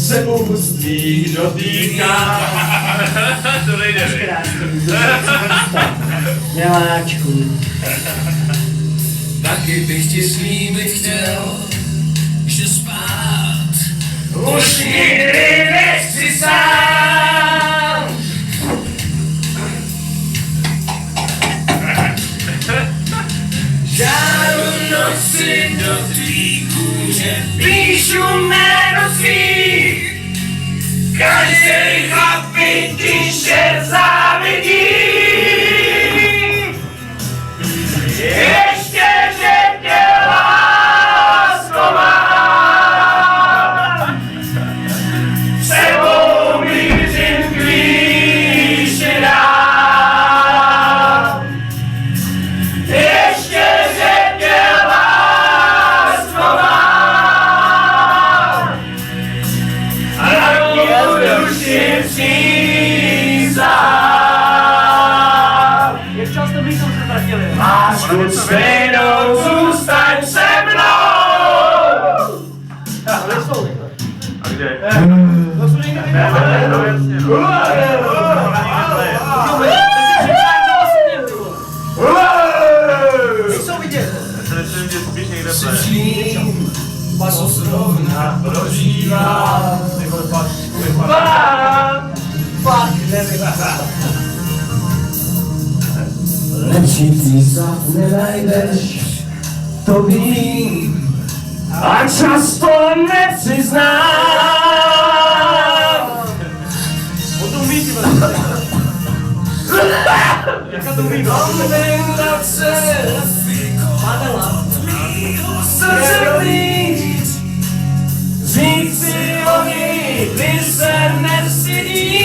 se úst tvých dotýká. To nejde, vy. Miláčku. Taky bych ti slíbit chtěl, že spát Už nikdy nechci sám. žáru noci do tvý kůže. Píšu jméno svých. Každej chlapi tiše závidí. Ještě, že tě lásko mám. Sebou mířím k výšinám. Ještě, že tě lásko mám. A na duši přísahám. Jak často bychom se ztratili? Lásku stejnou zůstaň se mnou. Ale jsou A kde? to jsou někde No jasně, no. Nejsou vidět. Se nechci vidět spíš někde Se ple. vším, co zrovna prožívám. Fakt, nevím. Lepší přístav nenajdeš, to vím. A často nepřiznám. O tom ví, ty vole. Jaká to ví, no? Kombinace Adela. srdce blíž. Říct si o ní, ty se nevstydíš.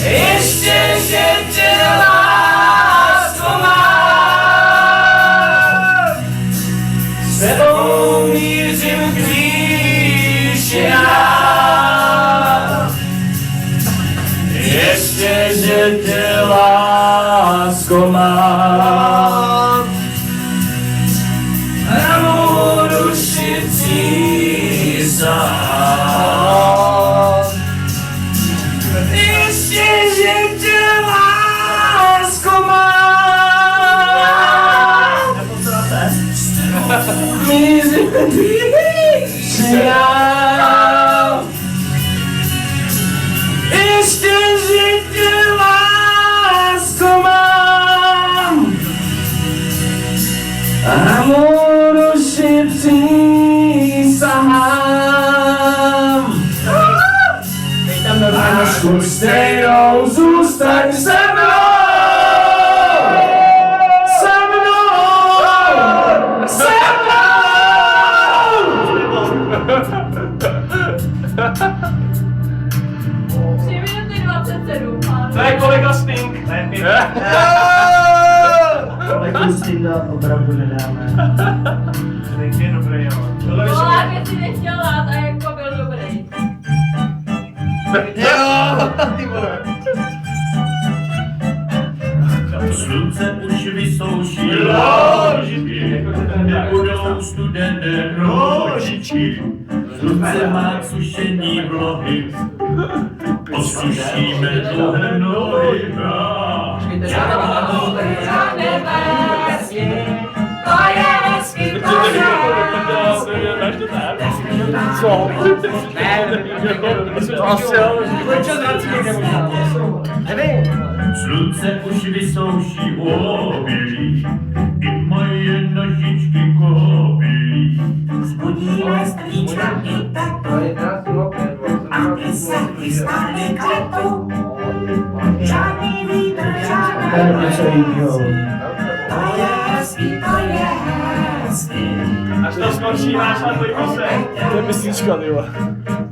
Ještě, že tě lásko mám. S tebou mířím k výšinám. Ještě, že tě lásko mám. Na mou duši přísahám. Ještě, že tě lásko mám. Mířím k výšinám. Ještě, že tě lásko mám. A mou duši přísahám. Lásku stejnou zůstaň se mnou. Se mnou. Se mnou. 3 minuty 27, To je kolega Stink. Kolegu Stinda opravdu nedáme. Stink je dobrý, jo. Tohle Polák by si nechtěl dát a jako byl dobrý. Jo, ty vole. Slunce už vysouší ložičky, nebudou studené rožičky. Slunce má sušení vlohy, osušíme dlouhé nohy. Co? To asi jo. Čas vrací někde možná. Nevím. Slunce už vysouší obilí, i moje nožičky kobylí. Zbudíme strýčka i tatu a ty se chystáme k letu. Žádný vítr, žádná jiného. to je hezký, to je hezký. Až to skončí náš na tvůj kosek. To je písnička, ty vole.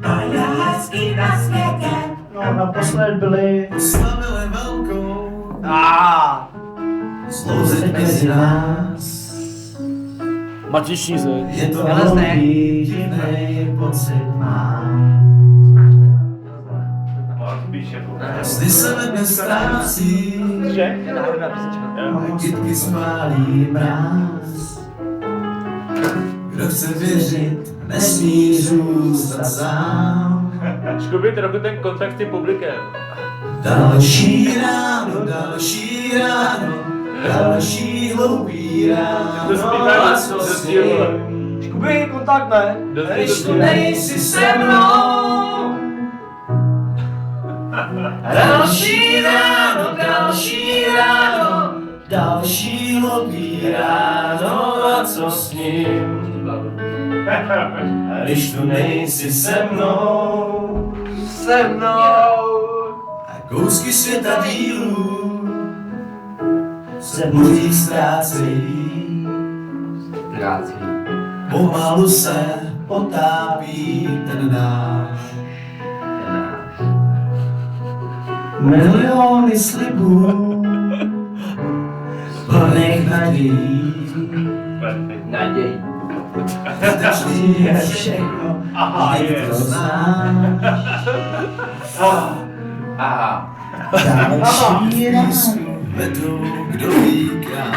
To je hezký na světě. No, naposled byli Slavili velkou zlouzet mezi nás. Matičnice. je to Hloupý, divnej pocit mám. Sny se ve dne ztrácí, Že? kytky smálí mráz. Kdo chce věřit, nesmí zůstat sám. Škuby trochu ten kontakt s tím publikem. Další ráno, další hloupý ráno, a co s tím? Škuby, kontakt ne. Když tu nejsi se mnou. Další ráno, další hloupý ráno, a co s ním? Když tu nejsi se mnou. A kousky světa dílů se budí ztrácejí. Pomalu se potápí ten náš. Miliony slibů, plných nadějí. Vždy je všechno, ty to znáš. Další ráno vedou, kdo ví kam.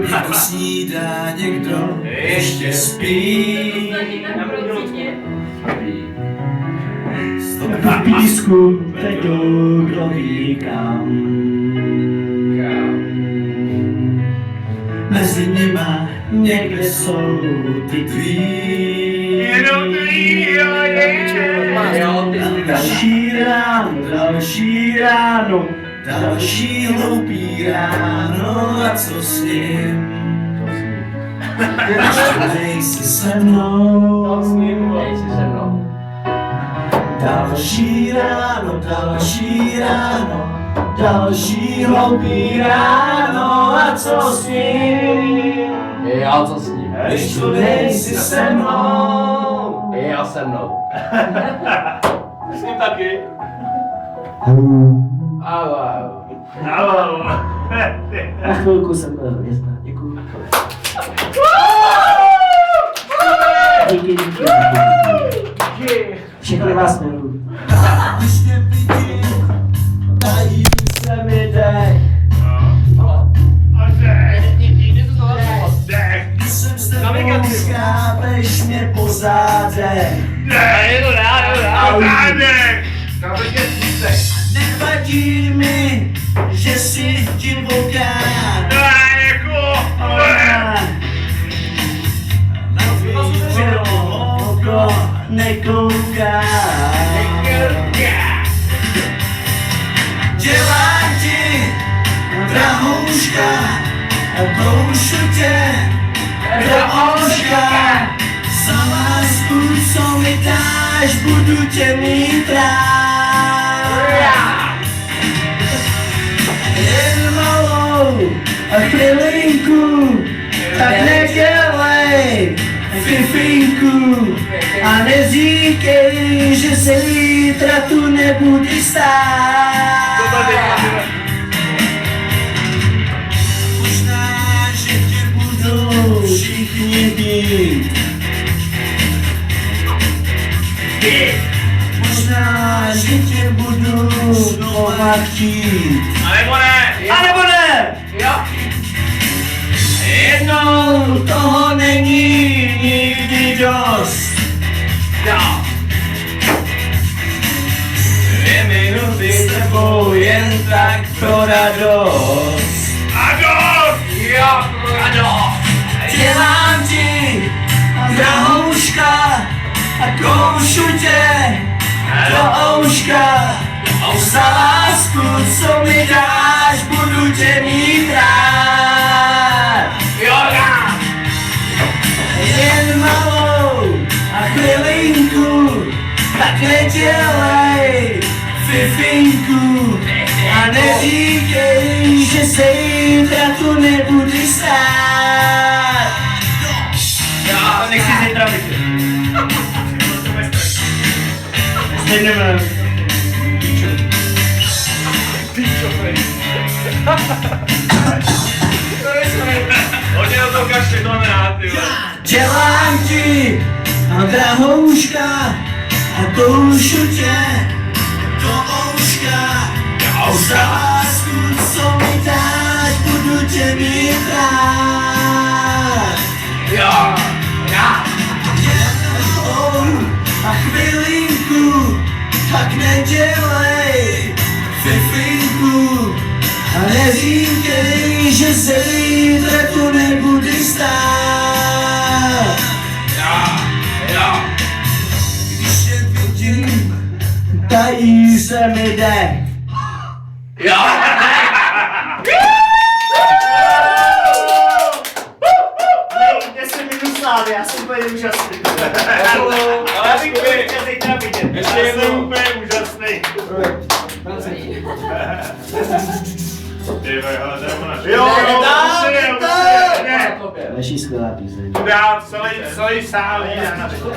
Někdo snídá, někdo ještě spí. Stopy písku vedou, kdo ví kam. Mezi nima někde jsou ty tví. Další ráno, další hloupý ráno, a co s ním? Nejsi se mnou. Další ráno, další hloupý ráno, a co s ním? Když tu nejsi se mnou. S ním taky. Na chvilku jsem byl hvězda, děkuju. Díky. Všechny vás miluji. Když mě vidím, tají se mi dech. Když jsem s tebou, schrábeš mě po zádech. Nevadí mi, že jsi divoká. Na tvýho oko nekouká. Dělám ti drahouška, toušu tě drahouška. Za lásku, co mi dáš, budu tě mít rád. Jen malou chvilinku, tak nedělej fifinku a neříkej, že se zítra tu nebudeš stát. Možná, že tě budou všichni být. Možná, že tě budu znova chtít. A nebo ne! Jo. Jednou toho není nikdy dost. Jo. 2 minuty s tebou jen tak pro radost. Dělám ti drahouška a koušu tě do ouška. Za lásku, co mi dáš, budu tě mít rád. Jen malou a chvilinku, tak nedělej fifinku a neříkej, že se zítra tu nebudeš stát. Já nechci zítra vyšet. Stejně Hodně do toho kašli, to nerád, ty vole. Dělám ti drahouška a koušu tě do ouška. Za lásku, co mi dáš, budu tě může mi brát. A chvilinku, tak nedělej fifinku. A neříkej, že se zítra tu nebude stát. Když je vidím, tají se mi jde. Nej, 10 minut slávy, já jsem úplně úžasný. Ale já bych chtěl zítra vidět. Ještě jednou úplně úžasný. Ty vole, ale jdeme na Jo, určitě. Další skvělá píseň. Dá celý sál jde na to.